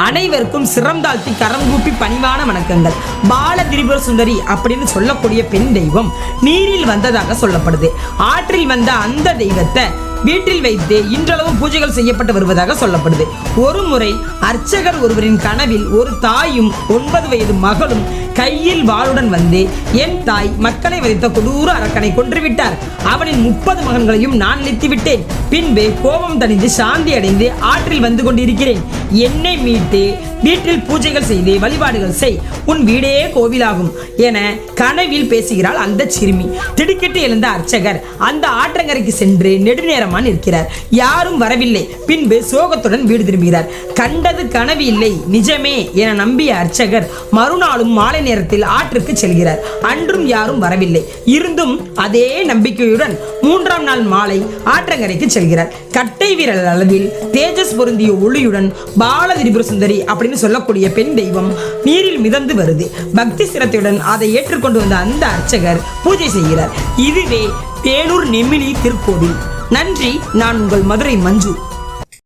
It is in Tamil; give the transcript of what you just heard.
அனைவருக்கும் சிரம் தாழ்த்தி கரம் கூப்பி பணிவான வணக்கங்கள். பால திரிபுர சுந்தரி அப்படின்னு சொல்லக்கூடிய பெண் தெய்வம் நீரில் வந்ததாக சொல்லப்படுது. ஆற்றில் வந்த அந்த தெய்வத்தை வீட்டில் வைத்து இன்றளவும் பூஜைகள் செய்யப்பட்டு வருவதாக சொல்லப்படுது. ஒரு முறை அர்ச்சகர் ஒருவரின் கனவில் ஒரு தாயும் 9 வயது மகளும் கையில் வாளுடன் வந்து, என் தாய் மக்களை வதைத்த கொடூர அரக்கனை கொன்றுவிட்டார், அவனின் 30 மகன்களையும் நான் அழித்து விட்டேன், பின்பு கோபம் தணிந்து சாந்தி அடைந்து ஆற்றில் வந்து கொண்டிருக்கிறேன், என்னை மீட்டு வீட்டில் பூஜைகள் செய்து வழிபாடுகள் செய், உன் வீடே கோவிலாகும் என கனவில் பேசுகிறாள் அந்த சிறுமி. திடுக்கிட்டு எழுந்த அர்ச்சகர் அந்த ஆற்றங்கரைக்கு சென்று நெடுநேரமா நிற்கிறார். யாரும் வரவில்லை. பின்பு சோகத்துடன் வீடு திரும்புகிறார். கண்டது கனவு இல்லை, நிஜமே என நம்பிய அர்ச்சகர் மறுநாளும் மாலை நேரத்தில் ஆற்றுக்கு செல்கிறார். அன்றும் யாரும் வரவில்லை. இருந்தும் அதே நம்பிக்கையுடன் 3ஆம் நாள் மாலை ஆற்றங்கரைக்கு செல்கிறார். கட்டை விரல் அளவில் தேஜஸ் பொருந்திய ஒளியுடன் பால திரிபுர சுந்தரி அப்படின்னு சொல்லக்கூடிய பெண் தெய்வம் நீரில் மிதந்து வருது. பக்தி சிரத்தையுடன் அதை ஏற்றுக்கொண்டு வந்த அந்த அர்ச்சகர் பூஜை செய்கிறார். இதுவே தேனூர் நெமிலி திருக்கோவில். நன்றி. நான் உங்கள் மதுரை மஞ்சு.